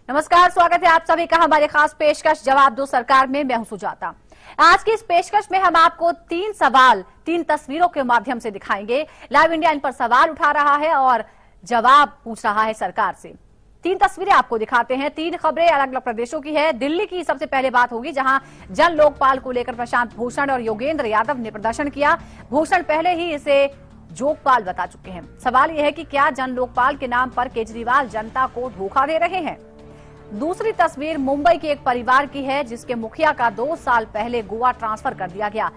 नमस्कार, स्वागत है आप सभी का हमारे खास पेशकश जवाब दो सरकार में। मैं हूं सुजाता। आज की इस पेशकश में हम आपको 3 सवाल 3 तस्वीरों के माध्यम से दिखाएंगे। लाइव इंडिया इन पर सवाल उठा रहा है और जवाब पूछ रहा है सरकार से। 3 तस्वीरें आपको दिखाते हैं। 3 खबरें अलग अलग प्रदेशों की है। दिल्ली की सबसे पहले बात होगी, जहां जन लोकपाल को लेकर प्रशांत भूषण और योगेंद्र यादव ने प्रदर्शन किया। भूषण पहले ही इसे जोगपाल बता चुके हैं। सवाल यह है कि क्या जन लोकपाल के नाम पर केजरीवाल जनता को धोखा दे रहे हैं। दूसरी तस्वीर मुंबई के एक परिवार की है, जिसके मुखिया का 2 साल पहले गोवा ट्रांसफर कर दिया गया।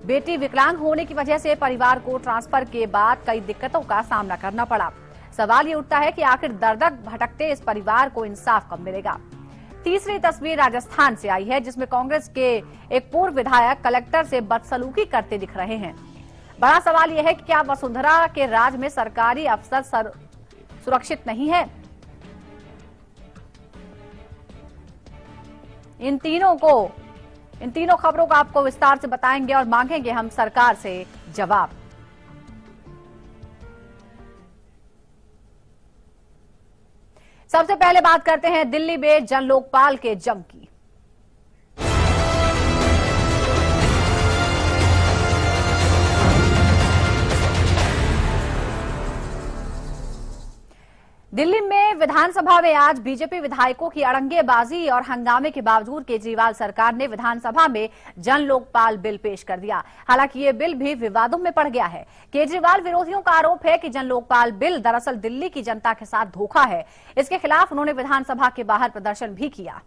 बेटी विकलांग होने की वजह से परिवार को ट्रांसफर के बाद कई दिक्कतों का सामना करना पड़ा। सवाल ये उठता है कि आखिर दर-दर भटकते इस परिवार को इंसाफ कब मिलेगा। तीसरी तस्वीर राजस्थान से आई है, जिसमें कांग्रेस के एक पूर्व विधायक कलेक्टर से बदसलूकी करते दिख रहे हैं। बड़ा सवाल यह है कि क्या वसुंधरा के राज में सरकारी अफसर सुरक्षित नहीं है। इन तीनों खबरों को आपको विस्तार से बताएंगे और मांगेंगे हम सरकार से जवाब। सबसे पहले बात करते हैं दिल्ली में जन लोकपाल के जंग की। दिल्ली में विधानसभा में आज बीजेपी विधायकों की अड़ंगेबाजी और हंगामे के बावजूद केजरीवाल सरकार ने विधानसभा में जन लोकपाल बिल पेश कर दिया। हालांकि ये बिल भी विवादों में पड़ गया है। केजरीवाल विरोधियों का आरोप है कि जन लोकपाल बिल दरअसल दिल्ली की जनता के साथ धोखा है। इसके खिलाफ उन्होंने विधानसभा के बाहर प्रदर्शन भी किया।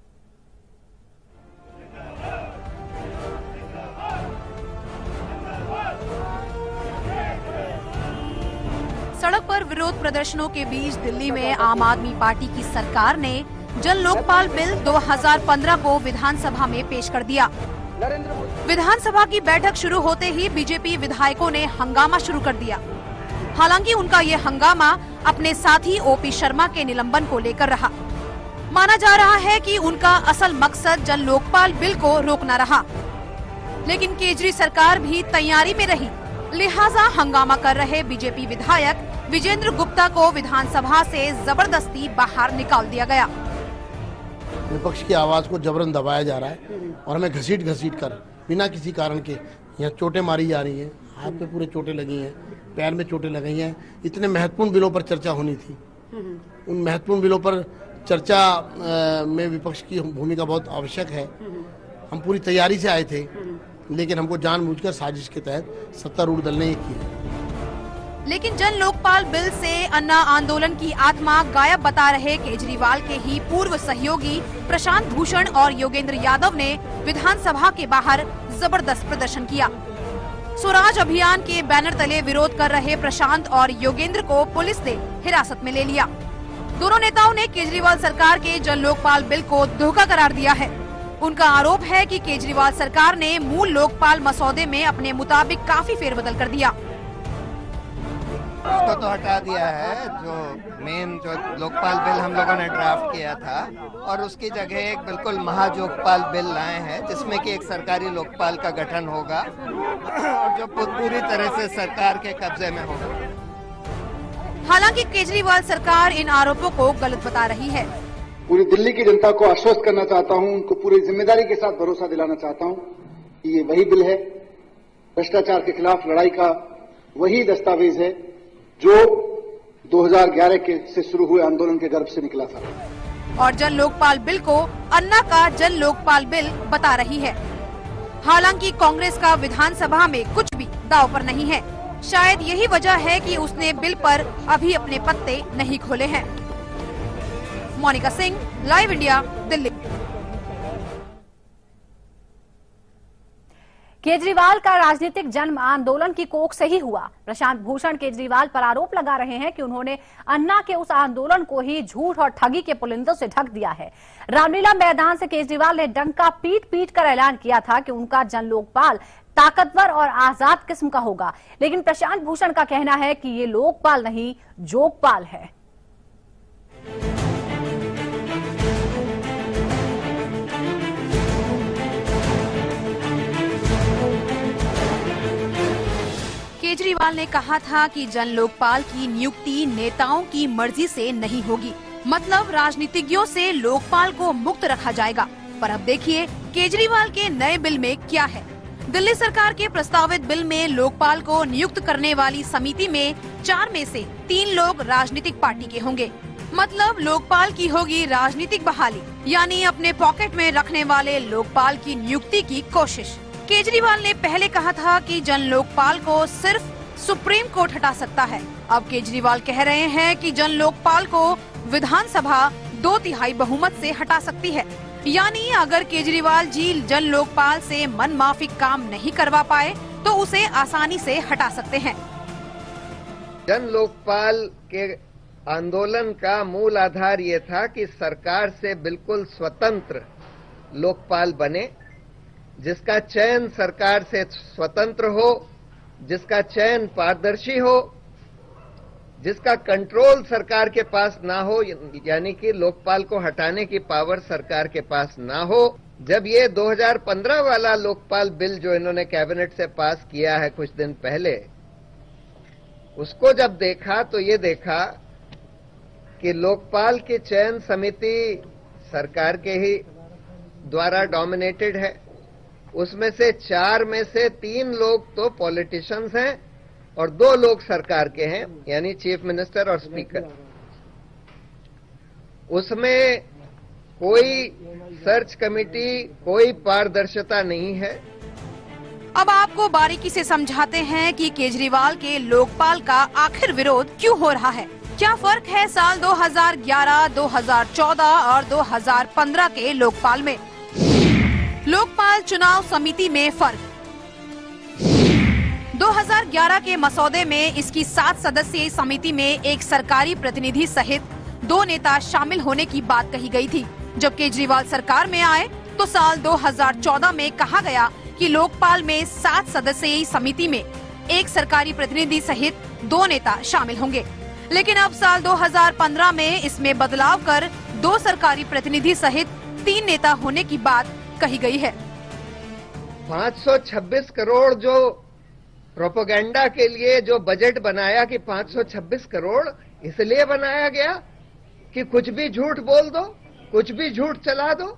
सड़क पर विरोध प्रदर्शनों के बीच दिल्ली में आम आदमी पार्टी की सरकार ने जन लोकपाल बिल 2015 को विधानसभा में पेश कर दिया। विधानसभा की बैठक शुरू होते ही बीजेपी विधायकों ने हंगामा शुरू कर दिया। हालांकि उनका ये हंगामा अपने साथी ओपी शर्मा के निलंबन को लेकर रहा। माना जा रहा है कि उनका असल मकसद जन लोकपाल बिल को रोकना रहा, लेकिन केजरी सरकार भी तैयारी में रही। लिहाजा हंगामा कर रहे बीजेपी विधायक विजेंद्र गुप्ता को विधानसभा से जबरदस्ती बाहर निकाल दिया गया। विपक्ष की आवाज को जबरन दबाया जा रहा है और हमें घसीट कर बिना किसी कारण के यहाँ चोटें मारी जा रही हैं। हाथ पे पूरे चोटें लगी हैं, पैर में चोटें लगी हैं। इतने महत्वपूर्ण बिलों पर चर्चा होनी थी। उन महत्वपूर्ण बिलों पर चर्चा में विपक्ष की भूमिका बहुत आवश्यक है। हम पूरी तैयारी से आए थे, लेकिन हमको जानबूझकर साजिश के तहत सत्तारूढ़ दल ने ये किया। लेकिन जन लोकपाल बिल से अन्ना आंदोलन की आत्मा गायब बता रहे केजरीवाल के ही पूर्व सहयोगी प्रशांत भूषण और योगेंद्र यादव ने विधानसभा के बाहर जबरदस्त प्रदर्शन किया। स्वराज अभियान के बैनर तले विरोध कर रहे प्रशांत और योगेंद्र को पुलिस ने हिरासत में ले लिया। दोनों नेताओं ने केजरीवाल सरकार के जन लोकपाल बिल को धोखा करार दिया है। उनका आरोप है कि केजरीवाल सरकार ने मूल लोकपाल मसौदे में अपने मुताबिक काफी फेरबदल कर दिया। उसको तो हटा दिया है, जो लोकपाल बिल हम लोगों ने ड्राफ्ट किया था, और उसकी जगह एक बिल्कुल महाजोगपाल बिल लाए हैं, जिसमें कि एक सरकारी लोकपाल का गठन होगा और जो पूरी तरह से सरकार के कब्जे में होगा। हालांकि केजरीवाल सरकार इन आरोपों को गलत बता रही है। पूरी दिल्ली की जनता को आश्वस्त करना चाहता हूं, उनको पूरी जिम्मेदारी के साथ भरोसा दिलाना चाहता हूं कि ये वही बिल है, भ्रष्टाचार के खिलाफ लड़ाई का वही दस्तावेज है जो 2011 से शुरू हुए आंदोलन के गर्भ से निकला था। और जन लोकपाल बिल को अन्ना का जन लोकपाल बिल बता रही है। हालांकि कांग्रेस का विधानसभा में कुछ भी दांव पर नहीं है। शायद यही वजह है कि उसने बिल पर अभी अपने पत्ते नहीं खोले हैं। Monika Singh, live India, Delhi. केजरीवाल का राजनीतिक जन्म आंदोलन की कोख से ही हुआ। प्रशांत भूषण केजरीवाल पर आरोप लगा रहे हैं कि उन्होंने अन्ना के उस आंदोलन को ही झूठ और ठगी के पुलिंदों से ढक दिया है। रामलीला मैदान से केजरीवाल ने डंका पीट कर ऐलान किया था कि उनका जन लोकपाल ताकतवर और आजाद किस्म का होगा, लेकिन प्रशांत भूषण का कहना है कि ये लोकपाल नहीं, जोगपाल है। केजरीवाल ने कहा था कि जन लोकपाल की नियुक्ति नेताओं की मर्जी से नहीं होगी। मतलब राजनीतिज्ञों से लोकपाल को मुक्त रखा जाएगा। पर अब देखिए केजरीवाल के नए बिल में क्या है। दिल्ली सरकार के प्रस्तावित बिल में लोकपाल को नियुक्त करने वाली समिति में 4 में से 3 लोग राजनीतिक पार्टी के होंगे। मतलब लोकपाल की होगी राजनीतिक बहाली, यानी अपने पॉकेट में रखने वाले लोकपाल की नियुक्ति की कोशिश। केजरीवाल ने पहले कहा था कि जन लोकपाल को सिर्फ सुप्रीम कोर्ट हटा सकता है। अब केजरीवाल कह रहे हैं कि जन लोकपाल को विधानसभा 2/3 बहुमत से हटा सकती है। यानी अगर केजरीवाल जी जन लोकपाल से मनमाफिक काम नहीं करवा पाए तो उसे आसानी से हटा सकते हैं। जन लोकपाल के आंदोलन का मूल आधार ये था कि सरकार से बिल्कुल स्वतंत्र लोकपाल बने, जिसका चयन सरकार से स्वतंत्र हो, जिसका चयन पारदर्शी हो, जिसका कंट्रोल सरकार के पास ना हो, यानी कि लोकपाल को हटाने की पावर सरकार के पास ना हो। जब ये 2015 वाला लोकपाल बिल जो इन्होंने कैबिनेट से पास किया है कुछ दिन पहले, उसको जब देखा तो ये देखा कि लोकपाल की चयन समिति सरकार के ही द्वारा डोमिनेटेड है। उसमें से 4 में से 3 लोग तो पॉलिटिशियंस हैं और 2 लोग सरकार के हैं, यानी चीफ मिनिस्टर और स्पीकर। उसमें कोई सर्च कमेटी, कोई पारदर्शिता नहीं है। अब आपको बारीकी से समझाते हैं कि केजरीवाल के लोकपाल का आखिर विरोध क्यों हो रहा है। क्या फर्क है साल 2011, 2014 और 2015 के लोकपाल में। लोकपाल चुनाव समिति में फर्क। 2011 के मसौदे में इसकी 7 सदस्यीय समिति में एक सरकारी प्रतिनिधि सहित 2 नेता शामिल होने की बात कही गई थी। जब केजरीवाल सरकार में आए तो साल 2014 में कहा गया कि लोकपाल में 7 सदस्यीय समिति में एक सरकारी प्रतिनिधि सहित 2 नेता शामिल होंगे। लेकिन अब साल 2015 में इसमें बदलाव कर 2 सरकारी प्रतिनिधि सहित 3 नेता होने की बात कही गई है। 526 करोड़ जो प्रोपेगेंडा के लिए जो बजट बनाया कि 526 करोड़ इसलिए बनाया गया कि कुछ भी झूठ बोल दो, कुछ भी झूठ चला दो।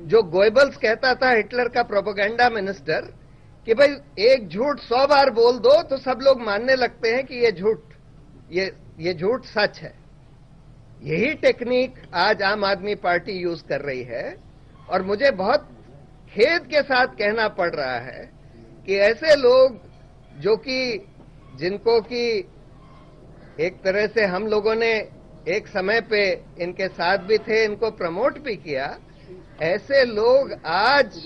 जो गोएबल्स कहता था, हिटलर का प्रोपेगेंडा मिनिस्टर, कि भाई एक झूठ 100 बार बोल दो तो सब लोग मानने लगते हैं कि ये झूठ सच है। यही टेक्निक आज आम आदमी पार्टी यूज कर रही है और मुझे बहुत खेद के साथ कहना पड़ रहा है कि ऐसे लोग जो कि जिनको कि एक तरह से हम लोगों ने एक समय पे इनके साथ भी थे, इनको प्रमोट भी किया, ऐसे लोग आज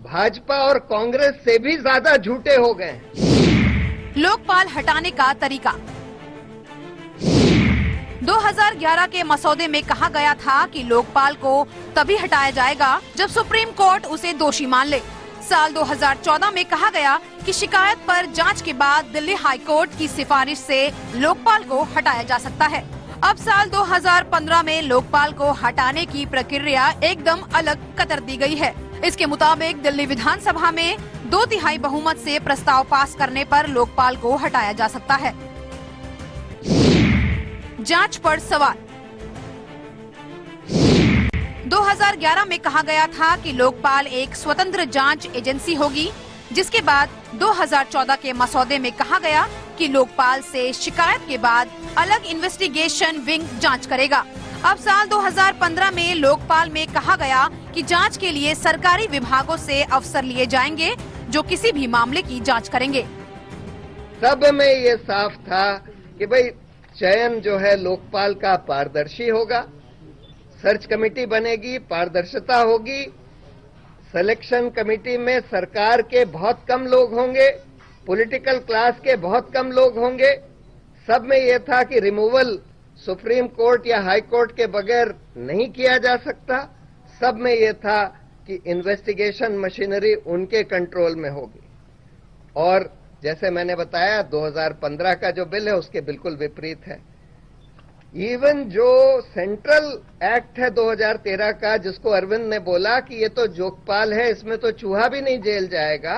भाजपा और कांग्रेस से भी ज्यादा झूठे हो गए हैं। लोकपाल हटाने का तरीका। 2011 के मसौदे में कहा गया था कि लोकपाल को तभी हटाया जाएगा जब सुप्रीम कोर्ट उसे दोषी मान ले। साल 2014 में कहा गया कि शिकायत पर जांच के बाद दिल्ली हाई कोर्ट की सिफारिश से लोकपाल को हटाया जा सकता है। अब साल 2015 में लोकपाल को हटाने की प्रक्रिया एकदम अलग कतर दी गई है। इसके मुताबिक दिल्ली विधानसभा में 2/3 बहुमत से प्रस्ताव पास करने पर लोकपाल को हटाया जा सकता है। जांच पर सवाल। 2011 में कहा गया था कि लोकपाल एक स्वतंत्र जांच एजेंसी होगी, जिसके बाद 2014 के मसौदे में कहा गया कि लोकपाल से शिकायत के बाद अलग इन्वेस्टिगेशन विंग जांच करेगा। अब साल 2015 में लोकपाल में कहा गया कि जांच के लिए सरकारी विभागों से अफसर लिए जाएंगे जो किसी भी मामले की जांच करेंगे। सब में ये साफ था कि भाई चयन जो है लोकपाल का पारदर्शी होगा, सर्च कमेटी बनेगी, पारदर्शिता होगी, सिलेक्शन कमेटी में सरकार के बहुत कम लोग होंगे, पॉलिटिकल क्लास के बहुत कम लोग होंगे। सब में यह था कि रिमूवल सुप्रीम कोर्ट या हाई कोर्ट के बगैर नहीं किया जा सकता। सब में यह था कि इन्वेस्टिगेशन मशीनरी उनके कंट्रोल में होगी। और जैसे मैंने बताया 2015 का जो बिल है उसके बिल्कुल विपरीत है। इवन जो सेंट्रल एक्ट है 2013 का, जिसको अरविंद ने बोला कि ये तो जोकपाल है, इसमें तो चूहा भी नहीं जेल जाएगा,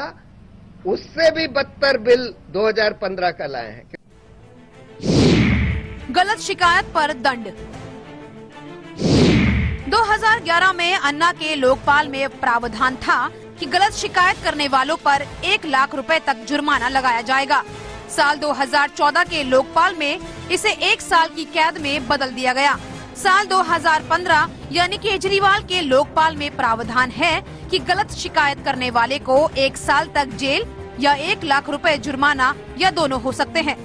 उससे भी बदतर बिल 2015 का लाए हैं। गलत शिकायत पर दंड। 2011 में अन्ना के लोकपाल में प्रावधान था कि गलत शिकायत करने वालों पर 1 लाख रुपए तक जुर्माना लगाया जाएगा। साल 2014 के लोकपाल में इसे 1 साल की कैद में बदल दिया गया। साल 2015 यानी केजरीवाल के लोकपाल में प्रावधान है कि गलत शिकायत करने वाले को 1 साल तक जेल या 1 लाख रुपए जुर्माना या दोनों हो सकते हैं।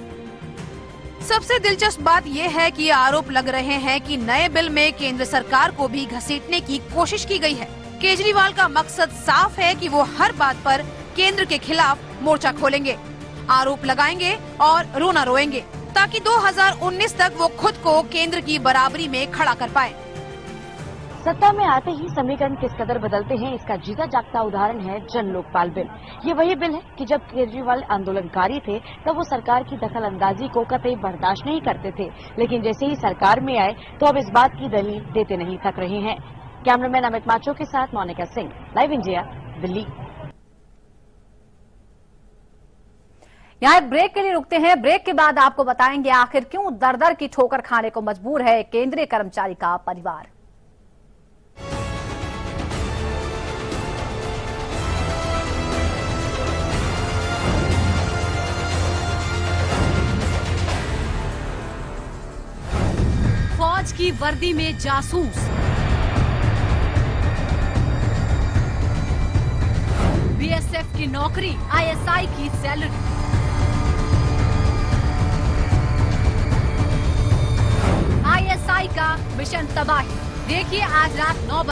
सबसे दिलचस्प बात यह है कि आरोप लग रहे हैं कि नए बिल में केंद्र सरकार को भी घसीटने की कोशिश की गई है। केजरीवाल का मकसद साफ है कि वो हर बात पर केंद्र के खिलाफ मोर्चा खोलेंगे, आरोप लगाएंगे और रोना रोएंगे ताकि 2019 तक वो खुद को केंद्र की बराबरी में खड़ा कर पाए। सत्ता में आते ही समीकरण किस कदर बदलते हैं, इसका जीता जागता उदाहरण है जन लोकपाल बिल। ये वही बिल है कि जब केजरीवाल आंदोलनकारी थे तब वो सरकार की दखल अंदाजी को कतई बर्दाश्त नहीं करते थे, लेकिन जैसे ही सरकार में आए तो अब इस बात की दलील देते नहीं थक रहे हैं। कैमरामैन अमित माचो के साथ मोनिका सिंह, लाइव इंडिया, दिल्ली। यहाँ एक ब्रेक के लिए रुकते हैं। ब्रेक के बाद आपको बताएंगे आखिर क्यों दर-दर की ठोकर खाने को मजबूर है केंद्रीय कर्मचारी का परिवार। फौज की वर्दी में जासूस, बीएसएफ की नौकरी, आईएसआई की सैलरी, आईएसआई का मिशन तबाही। देखिए आज रात 9 बजे